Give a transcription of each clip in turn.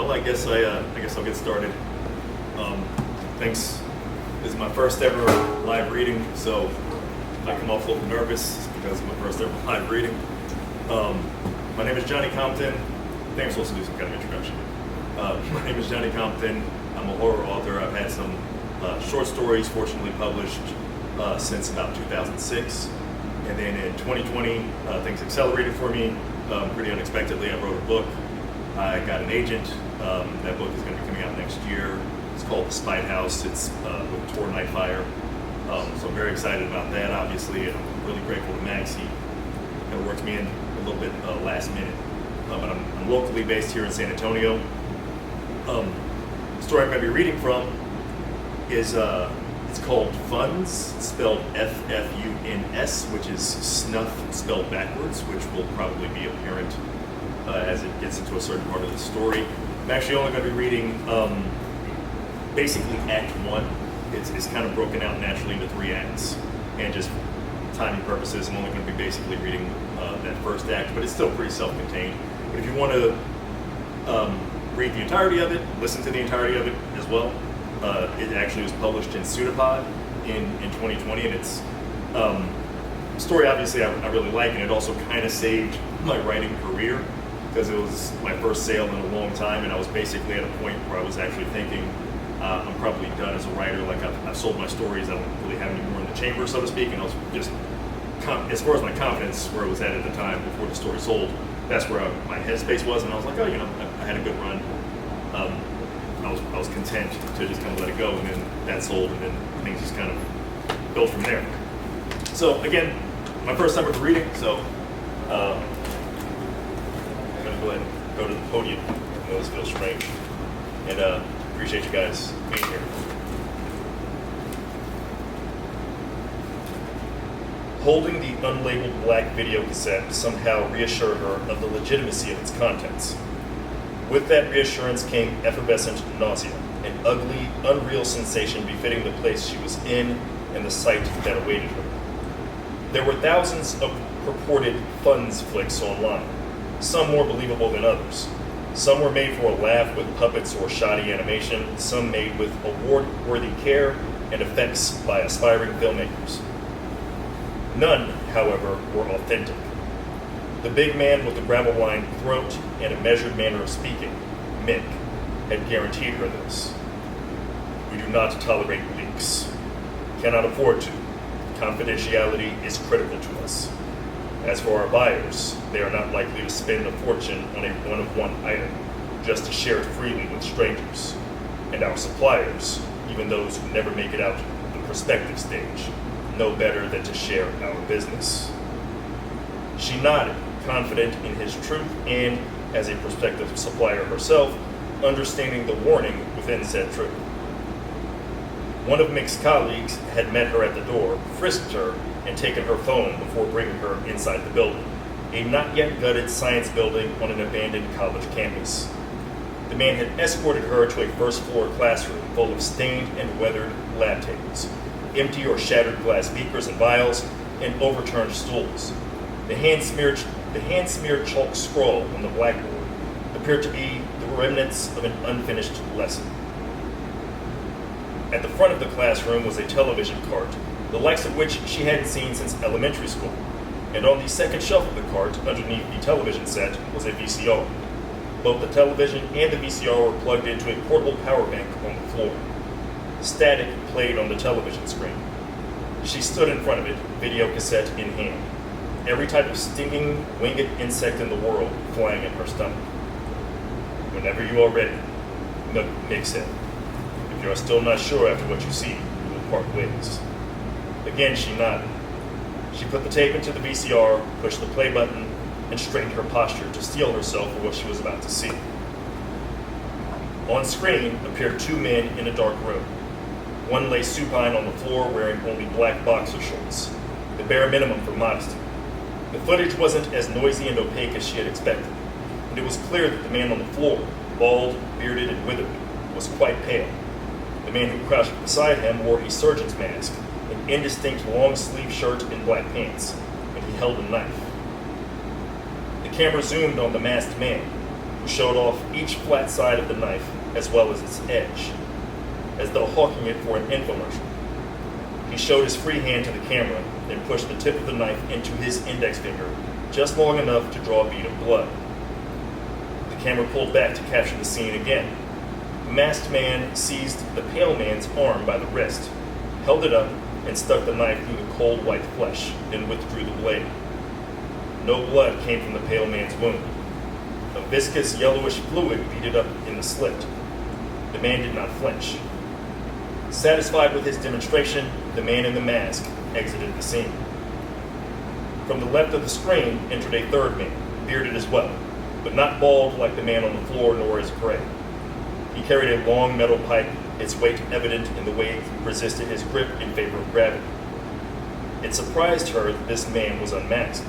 Well, I guess I'll get started. Thanks. This is my first ever live reading, so if I come off a little nervous, it's because it's my first ever live reading. My name is Johnny Compton. I think I'm supposed to do some kind of introduction. My name is Johnny Compton. I'm a horror author. I've had some short stories, fortunately published since about 2006. And then in 2020, things accelerated for me pretty unexpectedly. I wrote a book. I got an agent. That book is going to be coming out next year. It's called The Spite House. It's with Tor Nightfire. So I'm very excited about that, obviously, and I'm really grateful to Max. He kind of worked me in a little bit last minute. But I'm locally based here in San Antonio. The story I'm going to be reading from is it's called Funs, spelled F-F-U-N-S, which is snuff spelled backwards, which will probably be apparent as it gets into a certain part of the story. I'm actually only going to be reading basically Act 1. It's kind of broken out naturally into 3 acts, and just timing purposes, I'm only going to be basically reading that first act, but it's still pretty self-contained. But if you want to read the entirety of it, listen to the entirety of it as well, it actually was published in Pseudopod in 2020, and it's a story obviously I really like, and it also kind of saved my writing career because it was my first sale in a long time, and I was basically at a point where I was actually thinking I'm probably done as a writer. Like I've sold my stories, I don't really have any more in the chamber, so to speak, and I was just, as far as my confidence, where it was at the time before the story sold, that's where my headspace was, and I was like, oh, I had a good run. I was content to just kind of let it go, and then that sold, and then things just kind of built from there. So again, my first time with reading, so I'm gonna go ahead and go to the podium. I know this feels strange, and appreciate you guys being here. Holding the unlabeled black video cassette somehow reassured her of the legitimacy of its contents. With that reassurance came effervescent nausea, an ugly, unreal sensation befitting the place she was in and the sight that awaited her. There were thousands of purported Funs flicks online, some more believable than others. Some were made for a laugh with puppets or shoddy animation, some made with award-worthy care and effects by aspiring filmmakers. None, however, were authentic. The big man with the gravel-lined throat and a measured manner of speaking, Mick, had guaranteed her this. We do not tolerate leaks. Cannot afford to. Confidentiality is critical to us. As for our buyers, they are not likely to spend a fortune on a one-of-one item just to share it freely with strangers. And our suppliers, even those who never make it out the prospective stage, know better than to share our business. She nodded, confident in his truth and, as a prospective supplier herself, understanding the warning within said truth. One of Mick's colleagues had met her at the door, frisked her, and taken her phone before bringing her inside the building, a not yet gutted science building on an abandoned college campus. The man had escorted her to a first-floor classroom full of stained and weathered lab tables, empty or shattered glass beakers and vials, and overturned stools. The hand-smeared chalk scroll on the blackboard appeared to be the remnants of an unfinished lesson. At the front of the classroom was a television cart, the likes of which she hadn't seen since elementary school, and on the second shelf of the cart, underneath the television set, was a VCR. Both the television and the VCR were plugged into a portable power bank on the floor. Static played on the television screen. She stood in front of it, video cassette in hand. Every type of stinging, winged insect in the world flying in her stomach. Whenever you are ready, Mick said. If you are still not sure after what you see, we will part ways. Again, she nodded. She put the tape into the VCR, pushed the play button, and straightened her posture to steel herself for what she was about to see. On screen appeared 2 men in a dark room. One lay supine on the floor wearing only black boxer shorts, the bare minimum for modesty. The footage wasn't as noisy and opaque as she had expected, and it was clear that the man on the floor, bald, bearded, and withered, was quite pale. The man who crouched beside him wore a surgeon's mask, an indistinct long-sleeve shirt and black pants, and he held a knife. The camera zoomed on the masked man. who showed off each flat side of the knife as well as its edge, as though hawking it for an infomercial. He showed his free hand to the camera, then pushed the tip of the knife into his index finger, just long enough to draw a bead of blood. The camera pulled back to capture the scene again. The masked man seized the pale man's arm by the wrist, held it up, and stuck the knife through the cold white flesh, then withdrew the blade. No blood came from the pale man's wound. A viscous yellowish fluid beaded up in the slit. The man did not flinch. Satisfied with his demonstration, the man in the mask exited the scene. From the left of the screen entered a third man, bearded as well, but not bald like the man on the floor nor as gray. He carried a long metal pipe, its weight evident in the way he resisted his grip in favor of gravity. It surprised her that this man was unmasked.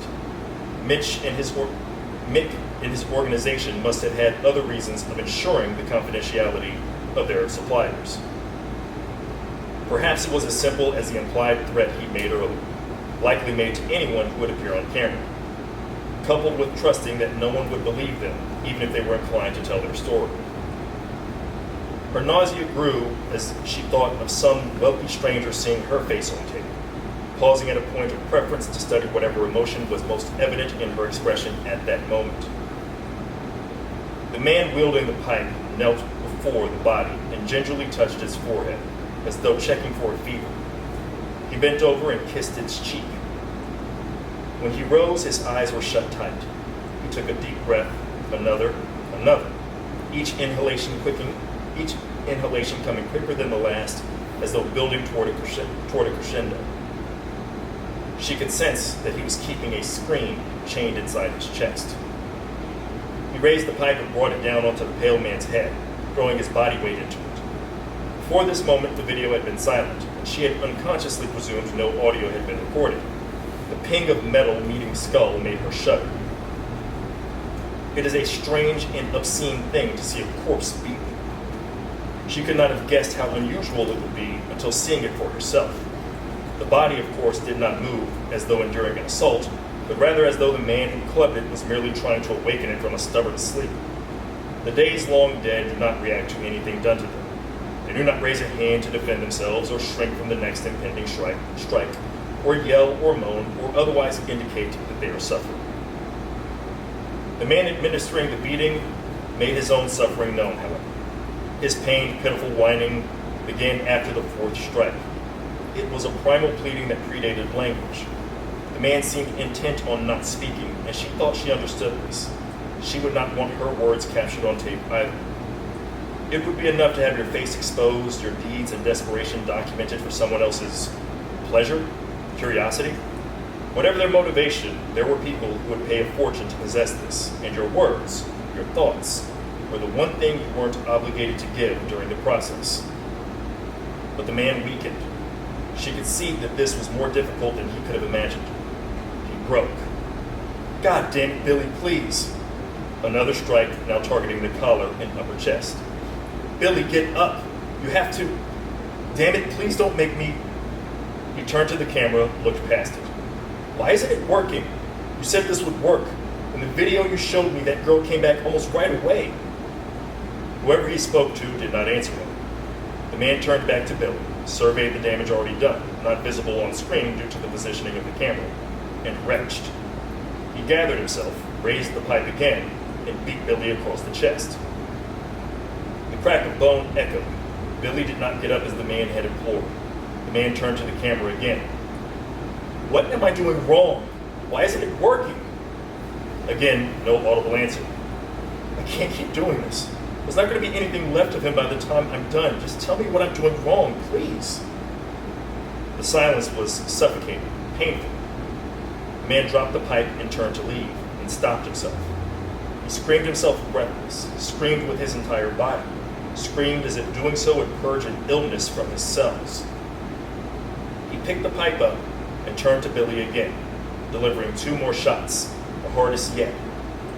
Mick and his organization must have had other reasons of ensuring the confidentiality of their suppliers. Perhaps it was as simple as the implied threat he made earlier, likely made to anyone who would appear on camera, coupled with trusting that no one would believe them, even if they were inclined to tell their story. Her nausea grew as she thought of some wealthy stranger seeing her face on tape, pausing at a point of preference to study whatever emotion was most evident in her expression at that moment. The man wielding the pipe knelt before the body and gingerly touched its forehead, as though checking for a fever. He bent over and kissed its cheek. When he rose, his eyes were shut tight. He took a deep breath, another, each inhalation coming quicker than the last, as though building toward a crescendo. She could sense that he was keeping a scream chained inside his chest. He raised the pipe and brought it down onto the pale man's head, throwing his body weight into it. Before this moment, the video had been silent, and she had unconsciously presumed no audio had been recorded. The ping of metal meeting skull made her shudder. It is a strange and obscene thing to see a corpse beaten. She could not have guessed how unusual it would be until seeing it for herself. The body, of course, did not move as though enduring an assault, but rather as though the man who clubbed it was merely trying to awaken it from a stubborn sleep. The days-long dead do not react to anything done to them. They do not raise a hand to defend themselves or shrink from the next impending strike, or yell or moan, or otherwise indicate that they are suffering. The man administering the beating made his own suffering known, however. His pained, pitiful whining began after the fourth strike. It was a primal pleading that predated language. The man seemed intent on not speaking, and she thought she understood this. She would not want her words captured on tape either. It would be enough to have your face exposed, your deeds and desperation documented for someone else's pleasure, curiosity. Whatever their motivation, there were people who would pay a fortune to possess this, and your words, your thoughts, were the one thing you weren't obligated to give during the process. But the man weakened. She could see that this was more difficult than he could have imagined. He broke. God damn it, Billy, please. Another strike, now targeting the collar and upper chest. Billy, get up. You have to. Damn it, please don't make me. He turned to the camera, looked past it. Why isn't it working? You said this would work. In the video you showed me, that girl came back almost right away. Whoever he spoke to did not answer him. The man turned back to Billy, surveyed the damage already done, not visible on screen due to the positioning of the camera, and retched. He gathered himself, raised the pipe again, and beat Billy across the chest. The crack of bone echoed. Billy did not get up as the man had implored. The man turned to the camera again. What am I doing wrong? Why isn't it working? Again, no audible answer. I can't keep doing this. There's not going to be anything left of him by the time I'm done. Just tell me what I'm doing wrong, please. The silence was suffocating, painful. The man dropped the pipe and turned to leave, and stopped himself. He screamed himself breathless, screamed with his entire body, screamed as if doing so would purge an illness from his cells. He picked the pipe up and turned to Billy again, delivering 2 more shots, the hardest yet,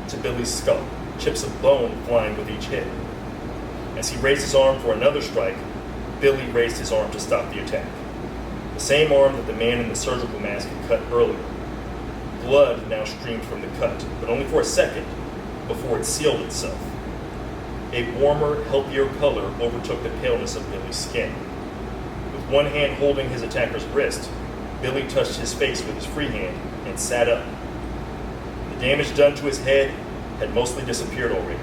to Billy's skull, chips of bone flying with each hit. As he raised his arm for another strike, Billy raised his arm to stop the attack. The same arm that the man in the surgical mask had cut earlier. Blood now streamed from the cut, but only for a second, before it sealed itself. A warmer, healthier color overtook the paleness of Billy's skin. With one hand holding his attacker's wrist, Billy touched his face with his free hand and sat up. The damage done to his head had mostly disappeared already.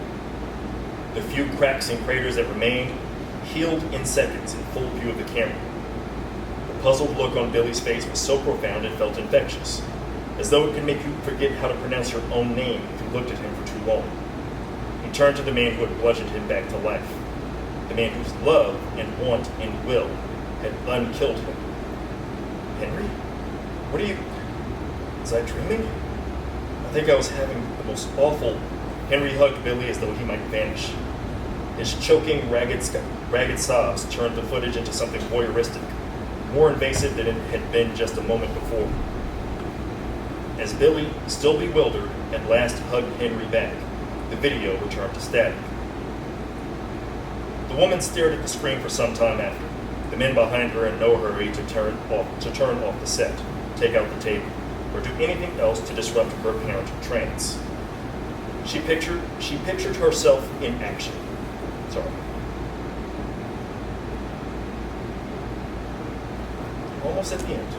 The few cracks and craters that remained healed in seconds in full view of the camera. The puzzled look on Billy's face was so profound it felt infectious, as though it could make you forget how to pronounce your own name if you looked at him for too long. He turned to the man who had bludgeoned him back to life, the man whose love and want and will had unkilled him. Henry? What are you... Was I dreaming? I think I was having the most awful... Henry hugged Billy as though he might vanish. His choking, ragged sobs turned the footage into something voyeuristic, more invasive than it had been just a moment before. As Billy, still bewildered, at last hugged Henry back, the video returned to static. The woman stared at the screen for some time after, the men behind her in no hurry to turn off the set, take out the tape, or do anything else to disrupt her apparent trance. She pictured herself in action. Almost at the end.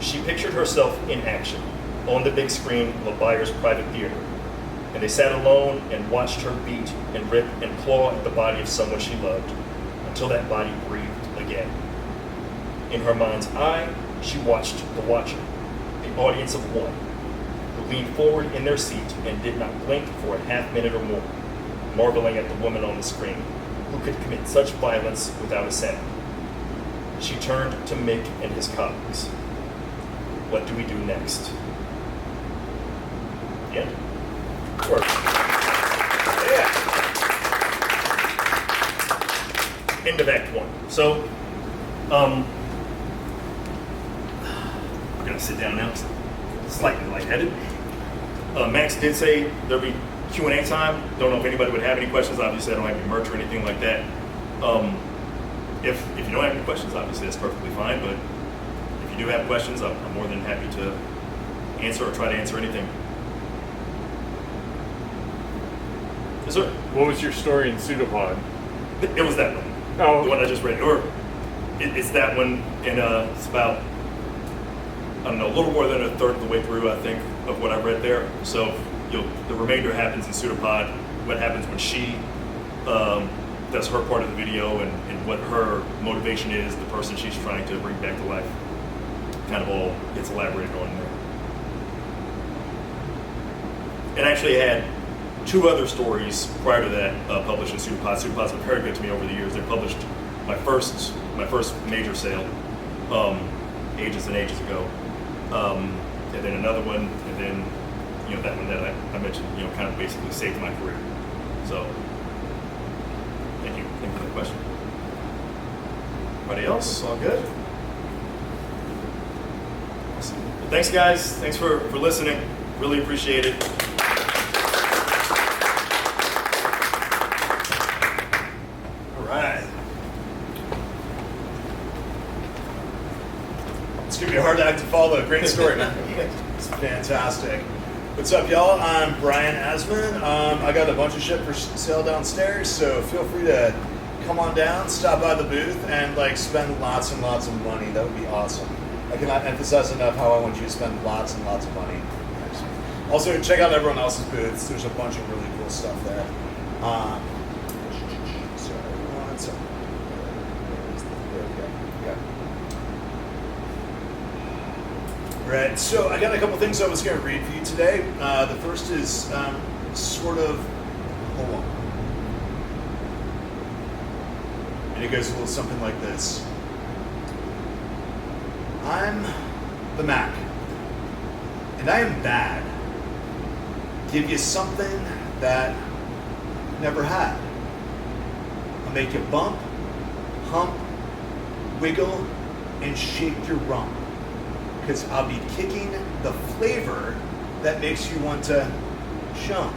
She pictured herself in action on the big screen of a buyer's private theater, and they sat alone and watched her beat and rip and claw at the body of someone she loved until that body breathed again. In her mind's eye, she watched the watcher, the audience of one, who leaned forward in their seat and did not blink for a half minute or more, marveling at the woman on the screen, who could commit such violence without a sound. She turned to Mick and his colleagues. What do we do next? The end. Work. Yeah. End of Act 1. So, we're gonna sit down now. Slightly lightheaded. Max did say there'll be Q&A time. Don't know if anybody would have any questions. Obviously, I don't have any merch or anything like that. If you don't have any questions, obviously that's perfectly fine. But if you do have questions, I'm more than happy to answer or try to answer anything. Yes, sir. What was your story in Pseudopod? It was that one. Oh, The one I just read. Or it's that one, and it's about, I don't know, a little more than a third of the way through, I think, of what I read there. So the remainder happens in Pseudopod. What happens when she does her part of the video, and what her motivation is, the person she's trying to bring back to life. Kind of all gets elaborated on there. And I actually had 2 other stories prior to that published in Pseudopod. Pseudopod's been very good to me over the years. They published my first major sale ages and ages ago, and then another one, and then that one that I mentioned, kind of basically saved my career. So thank you for the question. Anybody else? All good? Awesome. Well, thanks guys. Thanks for listening. Really appreciate it. It's gonna be a hard act to follow. Great story, man. It's fantastic. What's up, y'all? I'm Brian Asman. I got a bunch of shit for sale downstairs, so feel free to come on down, stop by the booth, and spend lots and lots of money. That would be awesome. I cannot emphasize enough how I want you to spend lots and lots of money. Also, check out everyone else's booths. There's a bunch of really cool stuff there. Sorry, one second. There we go. Okay. Right, so I got a couple things I was going to read for you today. The first is hold on. And it goes a little something like this. I'm the Mac, and I am bad. Give you something that you never had. I'll make you bump, hump, wiggle, and shake your rump. Because I'll be kicking the flavor that makes you want to jump.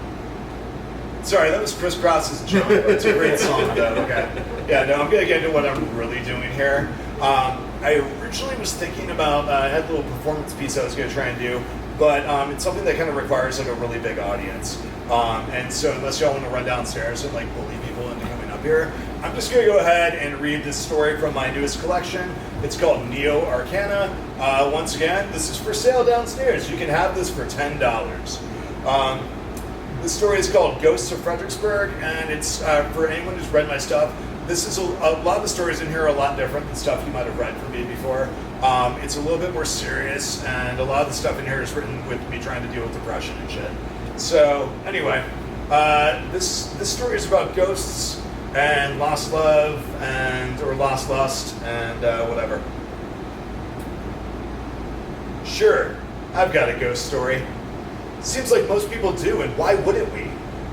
Sorry, that was Chris Cross's Jump. It's a great song, though. Okay. Yeah, no, I'm going to get into what I'm really doing here. I originally was thinking about, I had a little performance piece I was going to try and do, but it's something that kind of requires like a really big audience. And so unless y'all want to run downstairs and like bully people into coming up here, I'm just going to go ahead and read this story from my newest collection. It's called Neo Arcana. Once again, this is for sale downstairs. You can have this for $10. This story is called Ghosts of Fredericksburg, and it's for anyone who's read my stuff. This is a lot of the stories in here are a lot different than stuff you might have read from me before. It's a little bit more serious, and a lot of the stuff in here is written with me trying to deal with depression and shit. So anyway, this story is about ghosts and lost love or lost lust and whatever. Sure, I've got a ghost story. Seems like most people do, and why wouldn't we?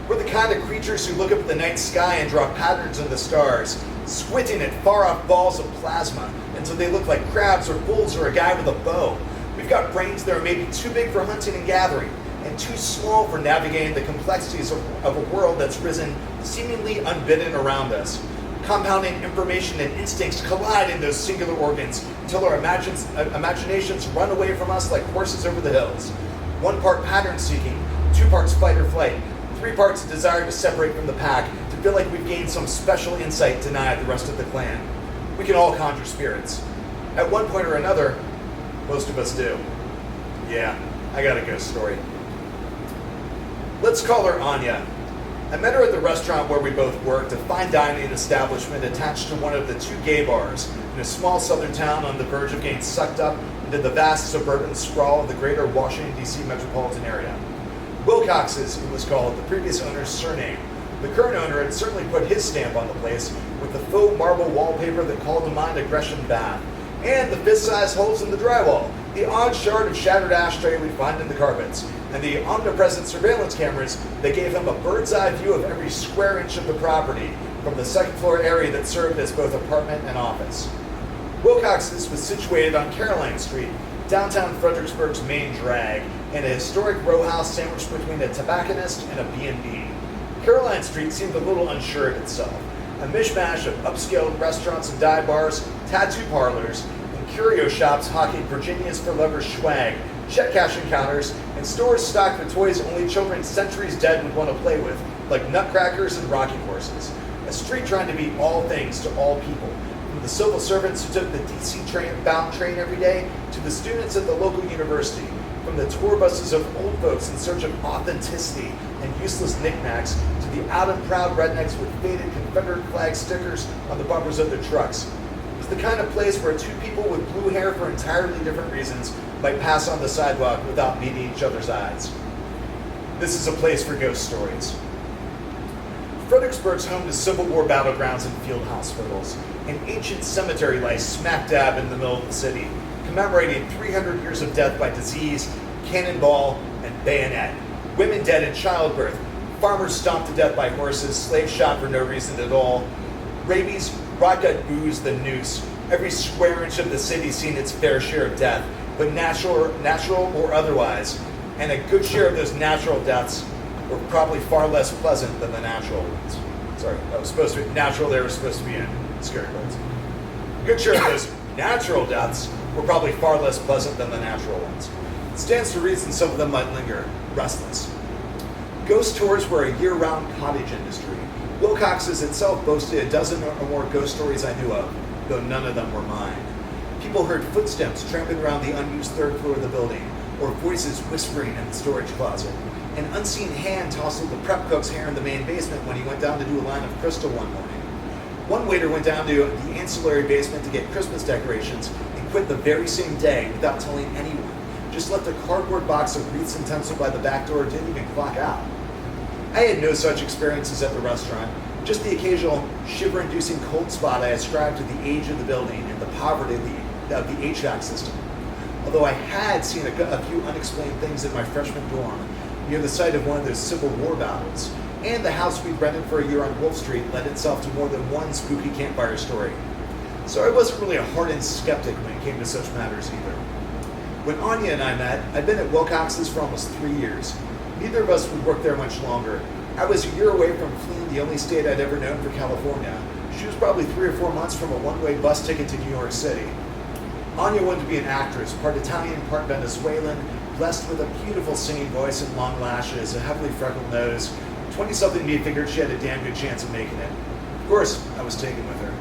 We're the kind of creatures who look up at the night sky and draw patterns in the stars, squinting at far-off balls of plasma until they look like crabs or bulls or a guy with a bow. We've got brains that are maybe too big for hunting and gathering, and too small for navigating the complexities of a world that's risen seemingly unbidden around us. Compounding information and instincts collide in those singular organs until our imaginations run away from us like horses over the hills. 1 part pattern seeking, 2 parts fight or flight, 3 parts desire to separate from the pack, to feel like we've gained some special insight denied the rest of the clan. We can all conjure spirits. At one point or another, most of us do. Yeah, I got a ghost story. Let's call her Anya. I met her at the restaurant where we both worked, a fine dining establishment attached to one of the 2 gay bars in a small southern town on the verge of getting sucked up into the vast suburban sprawl of the greater Washington, D.C. metropolitan area. Wilcox's, it was called, the previous owner's surname. The current owner had certainly put his stamp on the place with the faux marble wallpaper that called to mind a Gresham bath, and the fist-sized holes in the drywall, the odd shard of shattered ashtray we'd find in the carpets, and the omnipresent surveillance cameras that gave him a bird's-eye view of every square inch of the property from the second-floor area that served as both apartment and office. Wilcox's was situated on Caroline Street, downtown Fredericksburg's main drag, in a historic row house sandwiched between a tobacconist and a B&B. Caroline Street seemed a little unsure of itself, a mishmash of upscale restaurants and dive bars, tattoo parlors, and curio shops hawking Virginia's for Lovers swag, check cashing counters, and stores stocked with toys only children centuries dead would want to play with, like nutcrackers and rocking horses. A street trying to be all things to all people, from the civil servants who took the DC bound train every day to the students at the local university, from the tour buses of old folks in search of authenticity and useless knickknacks to the out and proud rednecks with faded Confederate flag stickers on the bumpers of their trucks. It was the kind of place where 2 people with blue hair for entirely different reasons might pass on the sidewalk without meeting each other's eyes. This is a place for ghost stories. Fredericksburg's home to Civil War battlegrounds and field hospitals. An ancient cemetery lies smack dab in the middle of the city, commemorating 300 years of death by disease, cannonball, and bayonet. Women dead in childbirth, farmers stomped to death by horses, slaves shot for no reason at all. Rabies, rot-gut booze, the noose. Every square inch of the city seen its fair share of death, but natural or otherwise. And a good share of those natural deaths were probably far less pleasant than the natural ones. Sorry, that was supposed to be natural, they were supposed to be in scary quotes. A good share of those natural deaths were probably far less pleasant than the natural ones. It stands to reason some of them might linger, restless. Ghost tours were a year-round cottage industry. Wilcox's itself boasted a dozen or more ghost stories I knew of, though none of them were mine. People heard footsteps tramping around the unused 3rd floor of the building, or voices whispering in the storage closet. An unseen hand tousled the prep cook's hair in the main basement when he went down to do a line of crystal one morning. One waiter went down to the ancillary basement to get Christmas decorations and quit the very same day without telling anyone. Just left a cardboard box of wreaths and tinsel by the back door and didn't even clock out. I had no such experiences at the restaurant, just the occasional shiver-inducing cold spot I ascribed to the age of the building and the poverty of the HVAC system. Although I had seen a few unexplained things in my freshman dorm, near the site of one of those Civil War battles, and the house we'd rented for a year on Wolf Street lent itself to more than one spooky campfire story. So I wasn't really a hardened skeptic when it came to such matters either. When Anya and I met, I'd been at Wilcox's for almost 3 years. Neither of us would work there much longer. I was a year away from fleeing the only state I'd ever known for California. She was probably 3 or 4 months from a one-way bus ticket to New York City. Anya wanted to be an actress, part Italian, part Venezuelan, blessed with a beautiful singing voice and long lashes, a heavily freckled nose. 20-something me figured she had a damn good chance of making it. Of course, I was taken with her.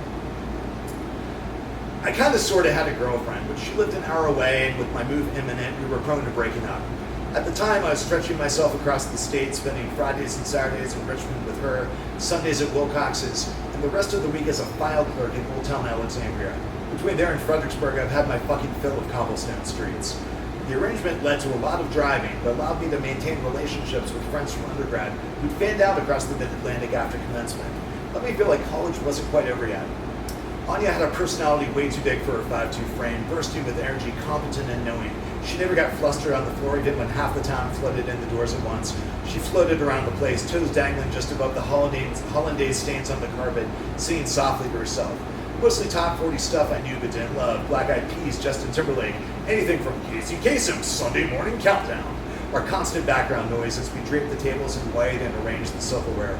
I kind of sort of had a girlfriend, but she lived an hour away, and with my move imminent, we were prone to breaking up. At the time, I was stretching myself across the state, spending Fridays and Saturdays in Richmond with her, Sundays at Wilcox's, and the rest of the week as a file clerk in Old Town Alexandria. Between there and Fredericksburg, I've had my fucking fill of cobblestone streets. The arrangement led to a lot of driving, but allowed me to maintain relationships with friends from undergrad who'd fanned out across the mid-Atlantic after commencement. Let me feel like college wasn't quite over yet. Anya had a personality way too big for her 5'2" frame, bursting with energy, competent and knowing. She never got flustered on the floor even when half the town flooded in the doors at once. She floated around the place, toes dangling just above the hollandaise stains on the carpet, singing softly to herself. Mostly top 40 stuff I knew but didn't love. Black Eyed Peas, Justin Timberlake, anything from Casey Kasem's Sunday Morning Countdown. Our constant background noise as we draped the tables in white and arranged the silverware.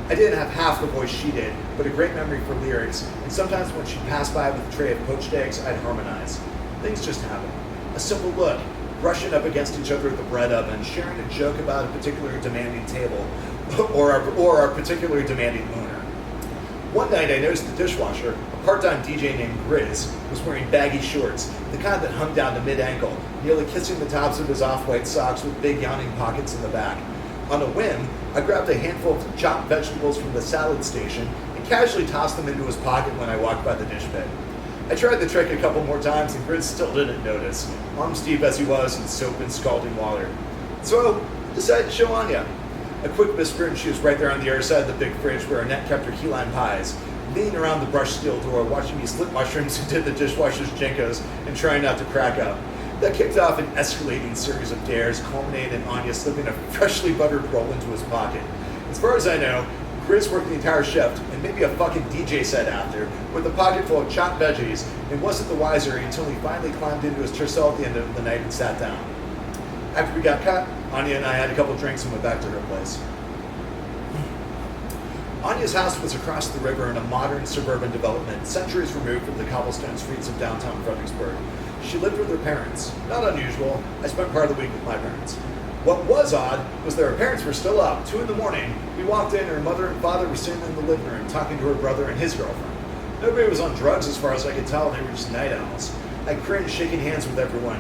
I didn't have half the voice she did, but a great memory for lyrics, and sometimes when she passed by with a tray of poached eggs, I'd harmonize. Things just happen. A simple look, brushing up against each other at the bread oven, sharing a joke about a particular demanding table, or our particular demanding owner. One night I noticed the dishwasher, a part-time DJ named Grizz, was wearing baggy shorts, the kind that hung down to mid-ankle, nearly kissing the tops of his off-white socks with big yawning pockets in the back. On a whim, I grabbed a handful of chopped vegetables from the salad station and casually tossed them into his pocket when I walked by the dish pit. I tried the trick a couple more times and Grizz still didn't notice, arms deep as he was in soap and scalding water. So I decided to show Anya. A quick whisper and she was right there on the other side of the big fridge where Annette kept her key lime pies, leaning around the brushed steel door, watching me slip mushrooms into the dishwasher's jinkos and trying not to crack up. That kicked off an escalating series of dares, culminating in Anya slipping a freshly buttered roll into his pocket. As far as I know, Grizz worked the entire shift, and maybe a fucking DJ set after, with a pocket full of chopped veggies, and wasn't the wiser until he finally climbed into his tercel at the end of the night and sat down. After we got cut, Anya and I had a couple drinks and went back to her place. Anya's house was across the river in a modern suburban development, centuries removed from the cobblestone streets of downtown Fredericksburg. She lived with her parents. Not unusual. I spent part of the week with my parents. What was odd was that her parents were still up, 2 in the morning. We walked in, and her mother and father were sitting in the living room talking to her brother and his girlfriend. Nobody was on drugs as far as I could tell, they were just night owls. I cringed, shaking hands with everyone.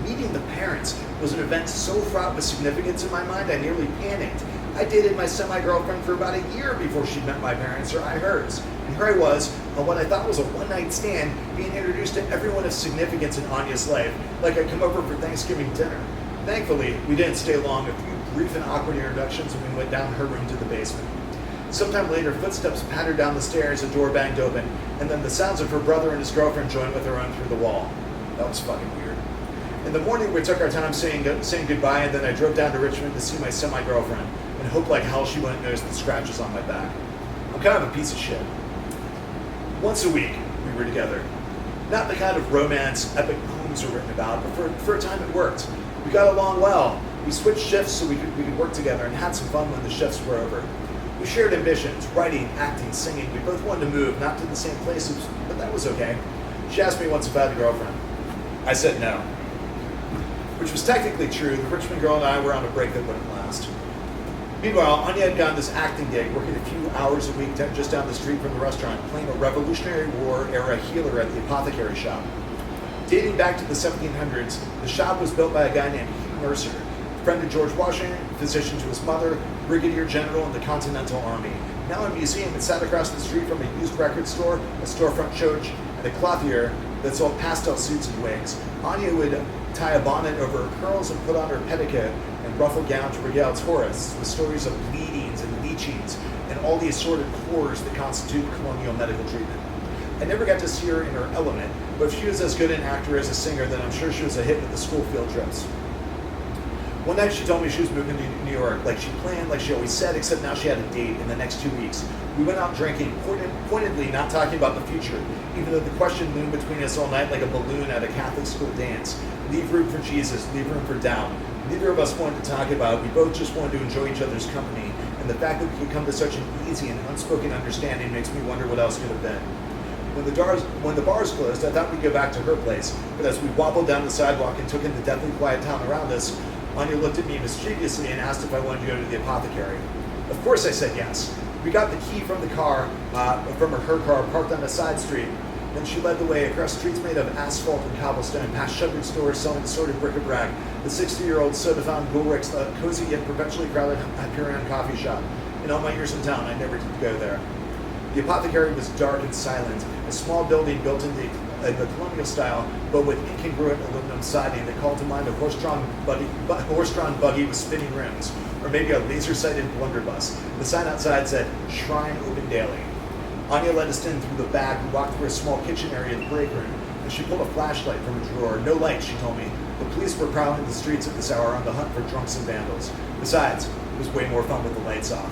Meeting the parents was an event so fraught with significance in my mind, I nearly panicked. I dated my semi-girlfriend for about a year before she met my parents, or I hers. And here I was, on what I thought was a one-night stand, being introduced to everyone of significance in Anya's life, like I'd come over for Thanksgiving dinner. Thankfully, we didn't stay long, a few brief and awkward introductions, and we went down her room to the basement. Sometime later, footsteps pattered down the stairs, a door banged open, and then the sounds of her brother and his girlfriend joined with her own through the wall. That was fucking weird. In the morning, we took our time saying goodbye, and then I drove down to Richmond to see my semi-girlfriend, and hoped like hell she wouldn't notice the scratches on my back. I'm kind of a piece of shit. Once a week, we were together. Not the kind of romance epic poems are written about, but for a time it worked. We got along well. We switched shifts so we could work together and had some fun when the shifts were over. We shared ambitions, writing, acting, singing. We both wanted to move, not to the same places, but that was okay. She asked me once if I had a girlfriend. I said no. Which was technically true. The Richmond girl and I were on a break that wouldn't last. Meanwhile, Anya had gotten this acting gig, working a few hours a week just down the street from the restaurant, playing a Revolutionary War-era healer at the apothecary shop. Dating back to the 1700s, the shop was built by a guy named Hugh Mercer, friend of George Washington, physician to his mother, brigadier general in the Continental Army. Now a museum, it sat across the street from a used record store, a storefront church, and a clothier that sold pastel suits and wigs. Anya would tie a bonnet over her curls and put on her petticoat and ruffled gown to regale tourists with stories of bleedings and leechings and all the assorted horrors that constitute colonial medical treatment. I never got to see her in her element, but if she was as good an actor as a singer, then I'm sure she was a hit with the school field trips. One night she told me she was moving to New York, like she planned, like she always said, except now she had a date in the next 2 weeks. We went out drinking, pointedly not talking about the future, even though the question loomed between us all night like a balloon at a Catholic school dance. Leave room for Jesus, leave room for doubt. Neither of us wanted to talk about it. We both just wanted to enjoy each other's company, and the fact that we could come to such an easy and unspoken understanding makes me wonder what else could have been. When the bars closed, I thought we'd go back to her place, but as we wobbled down the sidewalk and took in the deathly quiet town around us, Anya looked at me mischievously and asked if I wanted to go to the apothecary. Of course I said yes. We got the key from her car parked on a side street. Then she led the way across streets made of asphalt and cobblestone, past shuttered stores selling assorted bric-a-brac, the 60-year-old soda fountain Gulrich's cozy yet perpetually crowded Hyperion coffee shop. In all my years in town, I never did go there. The apothecary was dark and silent, a small building built in the colonial style, but with incongruent aluminum siding that called to mind a horse-drawn buggy with spinning rims, or maybe a laser-sighted blunderbuss. The sign outside said, "Shrine open daily." Anya let us in through the back. We walked through a small kitchen area in the break room, and she pulled a flashlight from a drawer. No light, she told me. The police were prowling the streets at this hour on the hunt for drunks and vandals. Besides, it was way more fun with the lights off.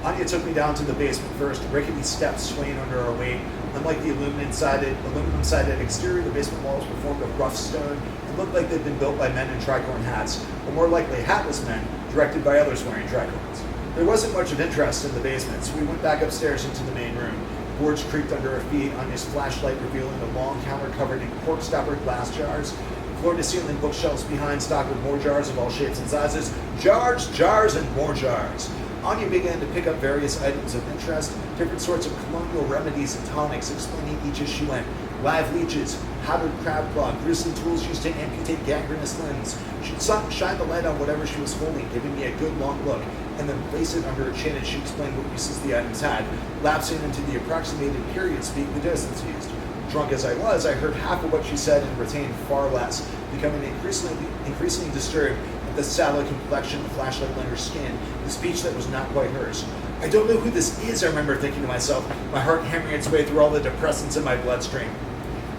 Anya took me down to the basement first, rickety steps swaying under our weight. Unlike the aluminum-sided exterior, the basement walls were formed of rough stone and looked like they'd been built by men in tricorn hats, or more likely hatless men directed by others wearing tricorns. There wasn't much of interest in the basement, so we went back upstairs into the main room. Boards creaked under our feet, Anya's flashlight revealing a long counter covered in cork-stoppered glass jars. Floor-to-ceiling bookshelves behind stocked with more jars of all shapes and sizes. Jars, and more jars. Anya began to pick up various items of interest, different sorts of colonial remedies and tonics, explaining each as she went. Live leeches, powdered crab claw, grisly tools used to amputate gangrenous limbs. She'd shine the light on whatever she was holding, giving me a good long look, and then place it under her chin as she explained what uses the items had, lapsing into the approximated period speak the distance used. Drunk as I was, I heard half of what she said and retained far less, becoming increasingly disturbed at the sallow complexion, the flashlight on her skin, the speech that was not quite hers. I don't know who this is, I remember thinking to myself, my heart hammering its way through all the depressants in my bloodstream.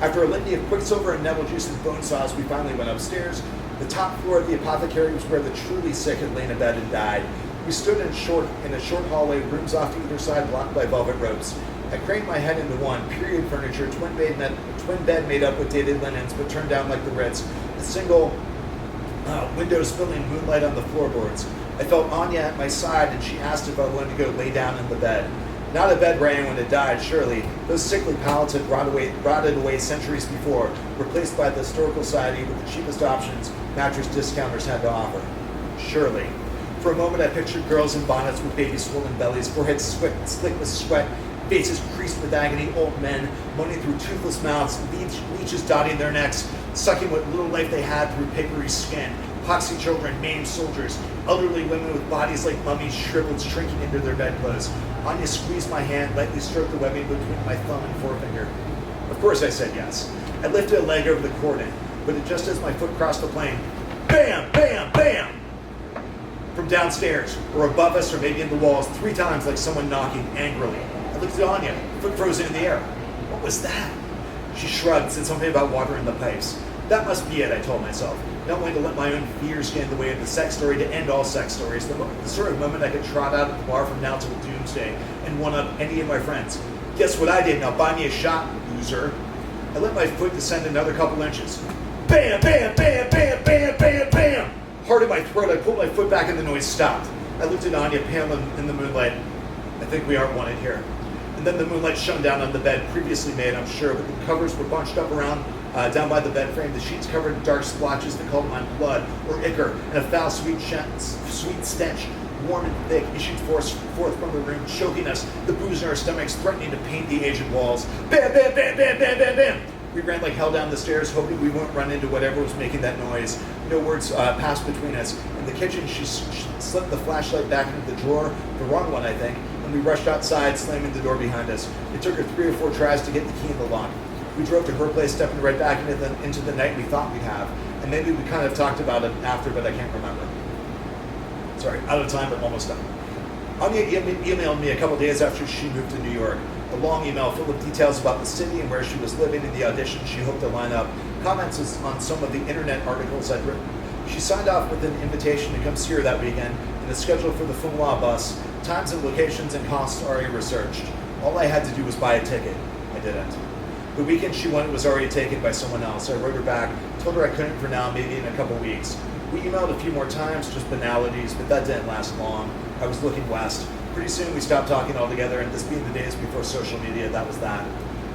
After a litany of quicksilver and nettle juice and bone saws, we finally went upstairs. The top floor of the apothecary was where the truly sick had lain in bed and died. We stood in a short hallway, rooms off to either side blocked by velvet ropes. I craned my head into one, period furniture, twin bed made up with dated linens but turned down like the Ritz, a single window spilling moonlight on the floorboards. I felt Anya at my side and she asked if I wanted to go lay down in the bed. Not a bed where anyone had died, surely. Those sickly pallets had rotted away centuries before, replaced by the historical society with the cheapest options mattress discounters had to offer. Surely. For a moment I pictured girls in bonnets with baby swollen bellies, foreheads slick with sweat, faces creased with agony, old men moaning through toothless mouths, leeches dotting their necks, sucking what little life they had through papery skin, poxy children, maimed soldiers, elderly women with bodies like mummies shriveled, shrinking into their bedclothes. Anya squeezed my hand, lightly stroked the webbing between my thumb and forefinger. Of course I said yes. I lifted a leg over the cordon, but just as my foot crossed the plane, bam, bam, bam! From downstairs, or above us, or maybe in the walls, 3 times like someone knocking angrily. I looked at Anya, foot frozen in the air. What was that? She shrugged, said something about watering the pipes. That must be it, I told myself. Not wanting to let my own fears get in the way of the sex story to end all sex stories. The sort of moment I could trot out at the bar from now till doomsday and one up any of my friends. Guess what I did? Now buy me a shot, loser. I let my foot descend another couple inches. Bam, bam, bam, bam, bam, bam, bam! Hard in my throat, I pulled my foot back and the noise stopped. I looked at Anya, pale in the moonlight. I think we aren't wanted here. And then the moonlight shone down on the bed, previously made, I'm sure, but the covers were bunched up around, down by the bed frame. The sheets covered in dark splotches that called to mind blood or ichor, and a foul, sweet stench, warm and thick, issued forth from the room, choking us, the booze in our stomachs, threatening to paint the aged walls. Bam, bam, bam, bam, bam, bam, bam! We ran like hell down the stairs, hoping we wouldn't run into whatever was making that noise. No words passed between us. In the kitchen, she slipped the flashlight back into the drawer, the wrong one, I think, and we rushed outside, slamming the door behind us. It took her 3 or 4 tries to get the key in the lock. We drove to her place, stepping right back into the night we thought we'd have. And maybe we kind of talked about it after, but I can't remember. Sorry, out of time, but almost done. Anya emailed me a couple days after she moved to New York. A long email full of details about the city and where she was living and the audition she hoped to line up. Comments on some of the internet articles I'd written. She signed off with an invitation to come see her that weekend and a schedule for the Fumla bus. Times and locations and costs already researched. All I had to do was buy a ticket. I didn't. The weekend she wanted was already taken by someone else. I wrote her back, told her I couldn't for now, maybe in a couple weeks. We emailed a few more times, just banalities, but that didn't last long. I was looking west. Pretty soon we stopped talking altogether, and this being the days before social media, that was that.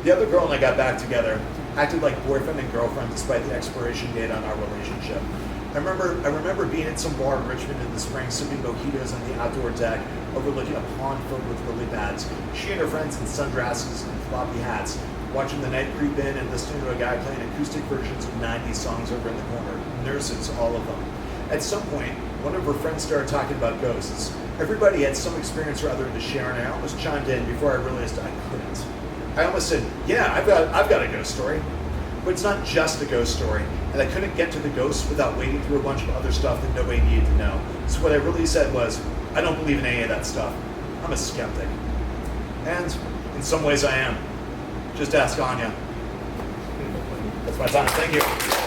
The other girl and I got back together, acted like boyfriend and girlfriend despite the expiration date on our relationship. I remember being at some bar in Richmond in the spring, sipping mojitos on the outdoor deck, overlooking a pond filled with lily pads. She and her friends in sundresses and floppy hats, watching the night creep in and listening to a guy playing acoustic versions of 90s songs over in the corner. Nurses, all of them. At some point, one of her friends started talking about ghosts. Everybody had some experience or other to share, and I almost chimed in before I realized I couldn't. I almost said, yeah, I've got a ghost story. But it's not just a ghost story, and I couldn't get to the ghosts without wading through a bunch of other stuff that nobody needed to know. So what I really said was, I don't believe in any of that stuff. I'm a skeptic. And in some ways I am. Just ask Anya. That's my time. Thank you.